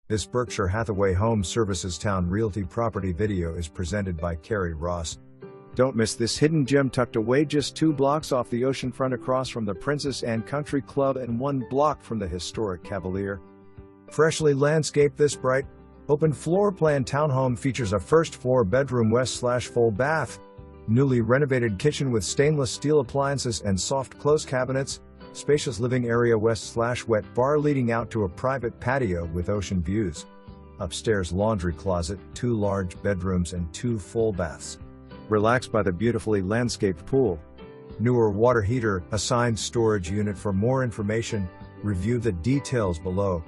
This Berkshire Hathaway Home Services Towne Realty property video is presented by Kari Ross. Don't miss this hidden gem tucked away just 2 blocks off the oceanfront across from the Princess Anne Country Club and 1 block from the Historic Cavalier. Freshly landscaped, this bright, open floor plan townhome features a first floor bedroom west/full bath, newly renovated kitchen with stainless steel appliances and soft close cabinets, spacious living area west/wet bar leading out to a private patio with ocean views. Upstairs laundry closet, 2 large bedrooms and 2 full baths. Relax by the beautifully landscaped pool. Newer water heater, assigned storage unit. For more information, review the details below.